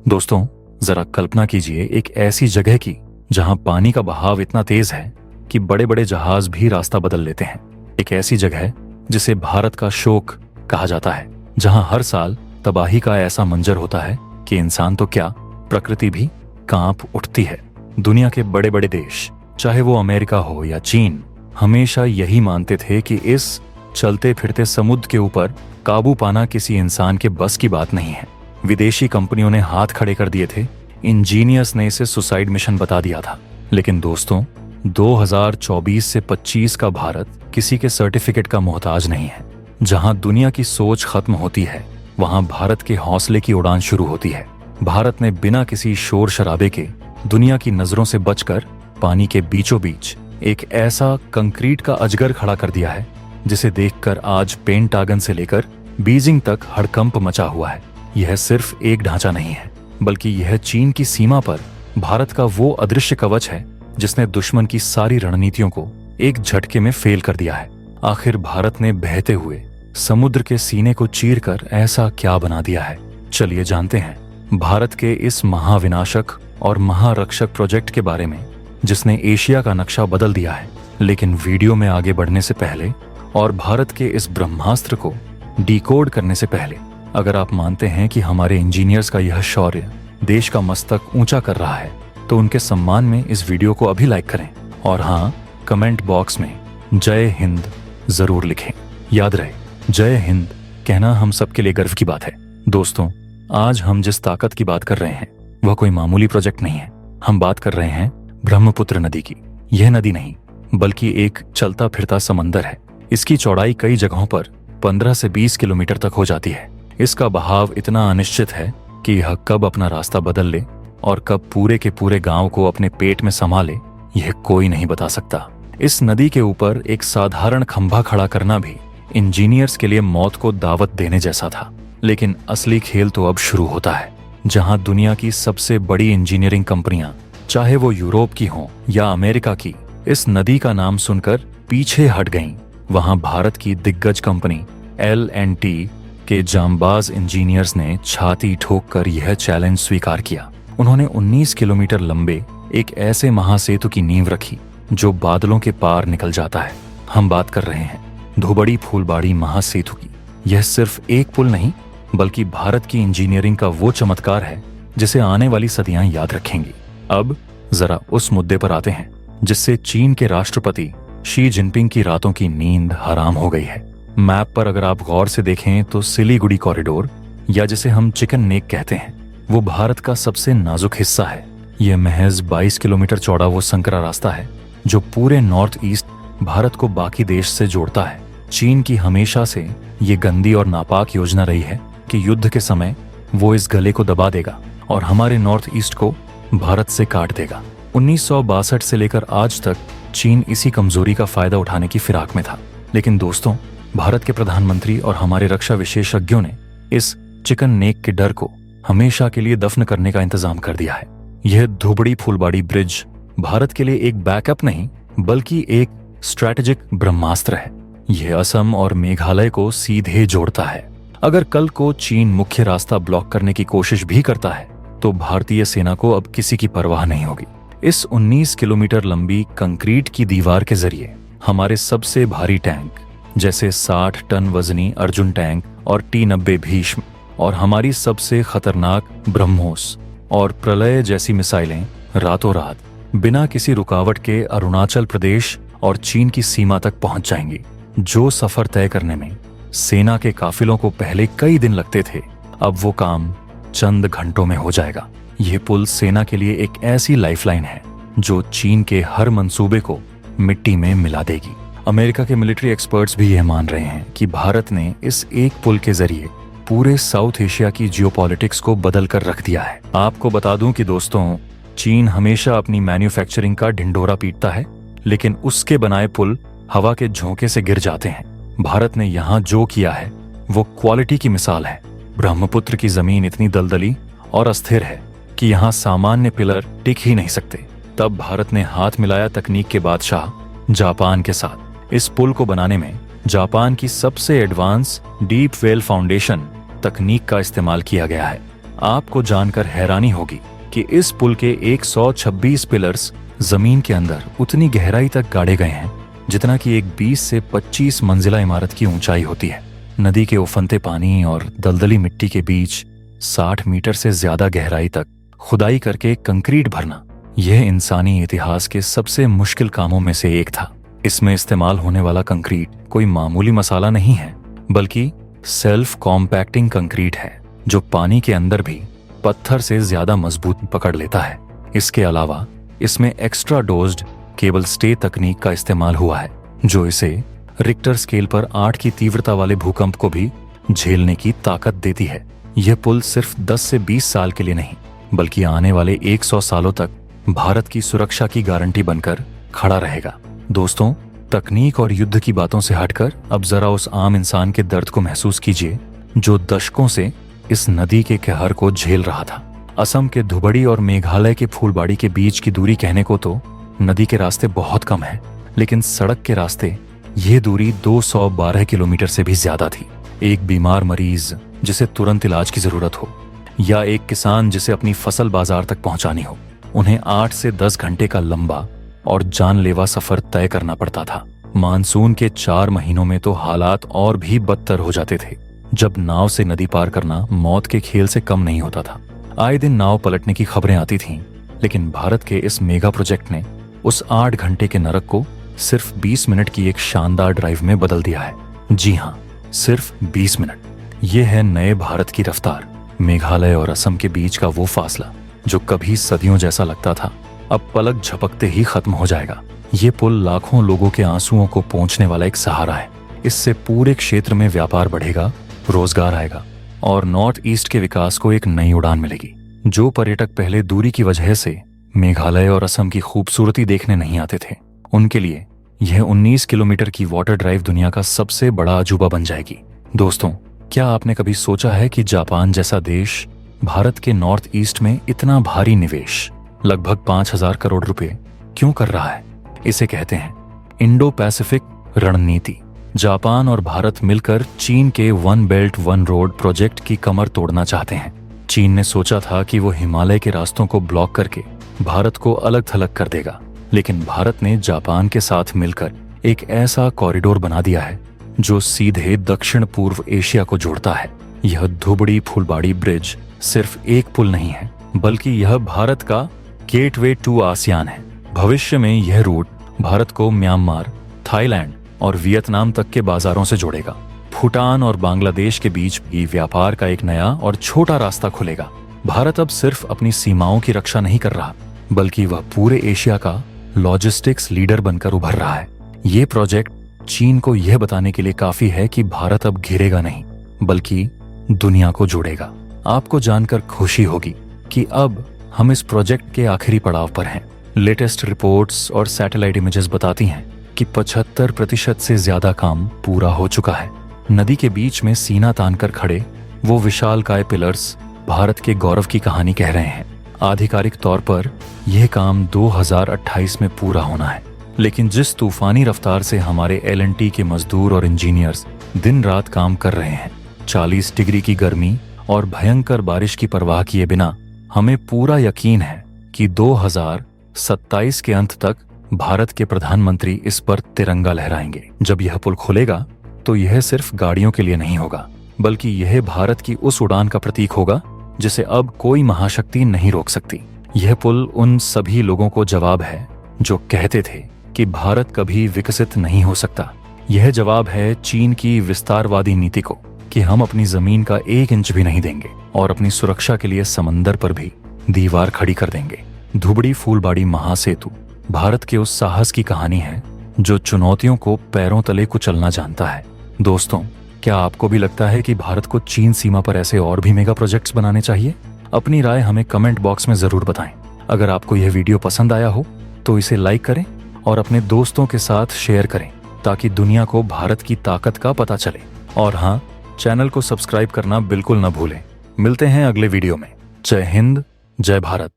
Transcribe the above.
दोस्तों, जरा कल्पना कीजिए एक ऐसी जगह की जहां पानी का बहाव इतना तेज है कि बड़े बड़े जहाज भी रास्ता बदल लेते हैं। एक ऐसी जगह जिसे भारत का शोक कहा जाता है, जहां हर साल तबाही का ऐसा मंजर होता है कि इंसान तो क्या, प्रकृति भी कांप उठती है। दुनिया के बड़े बड़े देश, चाहे वो अमेरिका हो या चीन, हमेशा यही मानते थे कि इस चलते फिरते समुद्र के ऊपर काबू पाना किसी इंसान के बस की बात नहीं है। विदेशी कंपनियों ने हाथ खड़े कर दिए थे, इंजीनियर्स ने इसे सुसाइड मिशन बता दिया था। लेकिन दोस्तों, 2024 से 25 का भारत किसी के सर्टिफिकेट का मोहताज नहीं है। जहां दुनिया की सोच खत्म होती है, वहां भारत के हौसले की उड़ान शुरू होती है। भारत ने बिना किसी शोर शराबे के दुनिया की नजरों से बचकर पानी के बीचों बीच एक ऐसा कंक्रीट का अजगर खड़ा कर दिया है जिसे देखकर आज पेंटागन से लेकर बीजिंग तक हड़कंप मचा हुआ है। यह सिर्फ एक ढांचा नहीं है, बल्कि यह चीन की सीमा पर भारत का वो अदृश्य कवच है जिसने दुश्मन की सारी रणनीतियों को एक झटके में फेल कर दिया है। आखिर भारत ने बहते हुए समुद्र के सीने को चीरकर ऐसा क्या बना दिया है? चलिए जानते हैं भारत के इस महाविनाशक और महारक्षक प्रोजेक्ट के बारे में, जिसने एशिया का नक्शा बदल दिया है। लेकिन वीडियो में आगे बढ़ने से पहले और भारत के इस ब्रह्मास्त्र को डिकोड करने से पहले, अगर आप मानते हैं कि हमारे इंजीनियर्स का यह शौर्य देश का मस्तक ऊंचा कर रहा है, तो उनके सम्मान में इस वीडियो को अभी लाइक करें और हाँ, कमेंट बॉक्स में जय हिंद जरूर लिखें। याद रहे, जय हिंद कहना हम सबके लिए गर्व की बात है। दोस्तों, आज हम जिस ताकत की बात कर रहे हैं वह कोई मामूली प्रोजेक्ट नहीं है। हम बात कर रहे हैं ब्रह्मपुत्र नदी की। यह नदी नहीं, बल्कि एक चलता फिरता समंदर है। इसकी चौड़ाई कई जगहों पर 15 से 20 किलोमीटर तक हो जाती है। इसका बहाव इतना अनिश्चित है कि यह कब अपना रास्ता बदल ले और कब पूरे के पूरे गांव को अपने पेट में समा ले, यह कोई नहीं बता सकता। इस नदी के ऊपर एक साधारण खंभा खड़ा करना भी इंजीनियर्स के लिए मौत को दावत देने जैसा था। लेकिन असली खेल तो अब शुरू होता है, जहां दुनिया की सबसे बड़ी इंजीनियरिंग कंपनियां, चाहे वो यूरोप की हों या अमेरिका की, इस नदी का नाम सुनकर पीछे हट गईं। वहां भारत की दिग्गज कंपनी L&T के जांबाज इंजीनियर्स ने छाती ठोककर यह चैलेंज स्वीकार किया। उन्होंने 19 किलोमीटर लंबे एक ऐसे महासेतु की नींव रखी जो बादलों के पार निकल जाता है। हम बात कर रहे हैं धुबड़ी फूलबाड़ी महासेतु की। यह सिर्फ एक पुल नहीं, बल्कि भारत की इंजीनियरिंग का वो चमत्कार है जिसे आने वाली सदियां याद रखेंगी। अब जरा उस मुद्दे पर आते हैं जिससे चीन के राष्ट्रपति शी जिनपिंग की रातों की नींद हराम हो गई है। मैप पर अगर आप गौर से देखें तो सिलीगुड़ी कॉरिडोर, या जिसे हम चिकन नेक कहते हैं, वो भारत का सबसे नाजुक हिस्सा है। यह महज 22 किलोमीटर चौड़ा वो संकरा रास्ता है जो पूरे नॉर्थ ईस्ट भारत को बाकी देश से जोड़ता है। चीन की हमेशा से ये गंदी और नापाक योजना रही है कि युद्ध के समय वो इस गले को दबा देगा और हमारे नॉर्थ ईस्ट को भारत से काट देगा। 1962 से लेकर आज तक चीन इसी कमजोरी का फायदा उठाने की फिराक में था। लेकिन दोस्तों, भारत के प्रधानमंत्री और हमारे रक्षा विशेषज्ञों ने इस चिकन नेक के डर को हमेशा के लिए दफन करने का इंतजाम कर दिया है। यह धुबड़ी फूलबाड़ी ब्रिज भारत के लिए एक बैकअप नहीं, बल्कि एक स्ट्रैटेजिक ब्रह्मास्त्र है। यह असम और मेघालय को सीधे जोड़ता है। अगर कल को चीन मुख्य रास्ता ब्लॉक करने की कोशिश भी करता है, तो भारतीय सेना को अब किसी की परवाह नहीं होगी। इस 19 किलोमीटर लंबी कंक्रीट की दीवार के जरिए हमारे सबसे भारी टैंक, जैसे 60 टन वजनी अर्जुन टैंक और T-90 भीष्म, और हमारी सबसे खतरनाक ब्रह्मोस और प्रलय जैसी मिसाइलें रातों रात बिना किसी रुकावट के अरुणाचल प्रदेश और चीन की सीमा तक पहुंच जाएंगी। जो सफर तय करने में सेना के काफिलों को पहले कई दिन लगते थे, अब वो काम चंद घंटों में हो जाएगा। यह पुल सेना के लिए एक ऐसी लाइफलाइन है जो चीन के हर मंसूबे को मिट्टी में मिला देगी। अमेरिका के मिलिट्री एक्सपर्ट्स भी यह मान रहे हैं कि भारत ने इस एक पुल के जरिए पूरे साउथ एशिया की जियोपॉलिटिक्स को बदल कर रख दिया है। आपको बता दूं कि दोस्तों, चीन हमेशा अपनी मैन्युफैक्चरिंग का ढिंढोरा पीटता है, लेकिन उसके बनाए पुल हवा के झोंके से गिर जाते हैं। भारत ने यहाँ जो किया है वो क्वालिटी की मिसाल है। ब्रह्मपुत्र की जमीन इतनी दलदली और अस्थिर है कि यहाँ सामान्य पिलर टिक ही नहीं सकते। तब भारत ने हाथ मिलाया तकनीक के बादशाह जापान के साथ। इस पुल को बनाने में जापान की सबसे एडवांस डीप वेल फाउंडेशन तकनीक का इस्तेमाल किया गया है। आपको जानकर हैरानी होगी कि इस पुल के 126 पिलर्स जमीन के अंदर उतनी गहराई तक गाड़े गए हैं जितना कि एक 20 से 25 मंजिला इमारत की ऊंचाई होती है। नदी के उफनते पानी और दलदली मिट्टी के बीच 60 मीटर से ज्यादा गहराई तक खुदाई करके कंक्रीट भरना, यह इंसानी इतिहास के सबसे मुश्किल कामों में से एक था। इसमें इस्तेमाल होने वाला कंक्रीट कोई मामूली मसाला नहीं है, बल्कि सेल्फ कॉम्पैक्टिंग कंक्रीट है जो पानी के अंदर भी पत्थर से ज्यादा मजबूत पकड़ लेता है। इसके अलावा इसमें एक्स्ट्रा डोज्ड केबल स्टे तकनीक का इस्तेमाल हुआ है जो इसे रिक्टर स्केल पर 8 की तीव्रता वाले भूकंप को भी झेलने की ताकत देती है। यह पुल सिर्फ 10 से 20 साल के लिए नहीं बल्कि आने वाले 100 सालों तक भारत की सुरक्षा की गारंटी बनकर खड़ा रहेगा। दोस्तों, तकनीक और युद्ध की बातों से हटकर अब जरा उस आम इंसान के दर्द को महसूस कीजिए जो दशकों से इस नदी के कहर को झेल रहा था। असम के धुबड़ी और मेघालय के फूलबाड़ी के बीच की दूरी कहने को तो नदी के रास्ते बहुत कम है, लेकिन सड़क के रास्ते ये दूरी 212 किलोमीटर से भी ज्यादा थी। एक बीमार मरीज जिसे तुरंत इलाज की जरूरत हो या एक किसान जिसे अपनी फसल बाजार तक पहुंचानी हो, उन्हें 8 से 10 घंटे का लंबा और जानलेवा सफर तय करना पड़ता था। मानसून के 4 महीनों में तो हालात और भी बदतर हो जाते थे, जब नाव से नदी पार करना मौत के खेल से कम नहीं होता था। आए दिन नाव पलटने की खबरें आती थीं, लेकिन भारत के इस मेगा प्रोजेक्ट ने उस 8 घंटे के नरक को सिर्फ 20 मिनट की एक शानदार ड्राइव में बदल दिया है। जी हाँ, सिर्फ 20 मिनट। ये है नए भारत की रफ्तार। मेघालय और असम के बीच का वो फासला जो कभी सदियों जैसा लगता था, अब पलक झपकते ही खत्म हो जाएगा। ये पुल लाखों लोगों के आंसुओं को पोंछने वाला एक सहारा है। इससे पूरे क्षेत्र में व्यापार बढ़ेगा, रोजगार आएगा और नॉर्थ ईस्ट के विकास को एक नई उड़ान मिलेगी। जो पर्यटक पहले दूरी की वजह से मेघालय और असम की खूबसूरती देखने नहीं आते थे, उनके लिए यह 19 किलोमीटर की वाटर ड्राइव दुनिया का सबसे बड़ा अजूबा बन जाएगी। दोस्तों, क्या आपने कभी सोचा है कि जापान जैसा देश भारत के नॉर्थ ईस्ट में इतना भारी निवेश, लगभग 5000 करोड़ रुपए क्यों कर रहा है? इसे कहते हैं इंडो पैसिफिक रणनीति। जापान और भारत मिलकर चीन के one belt one road project की कमर तोड़ना चाहते हैं। चीन ने सोचा था कि वो हिमालय के रास्तों को ब्लॉक करके भारत को अलग थलग कर देगा, लेकिन भारत ने जापान के साथ मिलकर एक ऐसा कॉरिडोर बना दिया है जो सीधे दक्षिण पूर्व एशिया को जोड़ता है। यह धुबड़ी फूलबाड़ी ब्रिज सिर्फ एक पुल नहीं है, बल्कि यह भारत का गेटवे टू आसियान है। भविष्य में यह रूट भारत को म्यांमार, थाईलैंड और वियतनाम तक के बाजारों से जोड़ेगा। भूटान और बांग्लादेश के बीच भी व्यापार का एक नया और छोटा रास्ता खुलेगा। भारत अब सिर्फ अपनी सीमाओं की रक्षा नहीं कर रहा, बल्कि वह पूरे एशिया का लॉजिस्टिक्स लीडर बनकर उभर रहा है। ये प्रोजेक्ट चीन को यह बताने के लिए काफी है कि भारत अब घिरेगा नहीं, बल्कि दुनिया को जोड़ेगा। आपको जानकर खुशी होगी कि अब हम इस प्रोजेक्ट के आखिरी पड़ाव पर हैं। लेटेस्ट रिपोर्ट्स और सैटेलाइट इमेजेस बताती हैं कि 75% से ज्यादा काम पूरा हो चुका है। नदी के बीच में सीना तानकर खड़े वो विशालकाय पिलर्स भारत के गौरव की कहानी कह रहे हैं। आधिकारिक तौर पर यह काम 2028 में पूरा होना है, लेकिन जिस तूफानी रफ्तार से हमारे L&T के मजदूर और इंजीनियर्स दिन रात काम कर रहे हैं, 40 डिग्री की गर्मी और भयंकर बारिश की परवाह किए बिना, हमें पूरा यकीन है कि 2027 के अंत तक भारत के प्रधानमंत्री इस पर तिरंगा लहराएंगे। जब यह पुल खुलेगा तो यह सिर्फ गाड़ियों के लिए नहीं होगा, बल्कि यह भारत की उस उड़ान का प्रतीक होगा जिसे अब कोई महाशक्ति नहीं रोक सकती। यह पुल उन सभी लोगों को जवाब है जो कहते थे कि भारत कभी विकसित नहीं हो सकता। यह जवाब है चीन की विस्तारवादी नीति को कि हम अपनी जमीन का 1 इंच भी नहीं देंगे और अपनी सुरक्षा के लिए समंदर पर भी दीवार खड़ी कर देंगे। धुबड़ी फूलबाड़ी महासेतु भारत के उस साहस की कहानी है जो चुनौतियों को पैरों तले कुचलना जानता है। दोस्तों, क्या आपको भी लगता है कि भारत को चीन सीमा पर ऐसे और भी मेगा प्रोजेक्ट्स बनाने चाहिए? अपनी राय हमें कमेंट बॉक्स में जरूर बताएं। अगर आपको यह वीडियो पसंद आया हो तो इसे लाइक करें और अपने दोस्तों के साथ शेयर करें ताकि दुनिया को भारत की ताकत का पता चले। और हाँ, चैनल को सब्सक्राइब करना बिल्कुल न भूलें। मिलते हैं अगले वीडियो में। जय हिंद, जय भारत।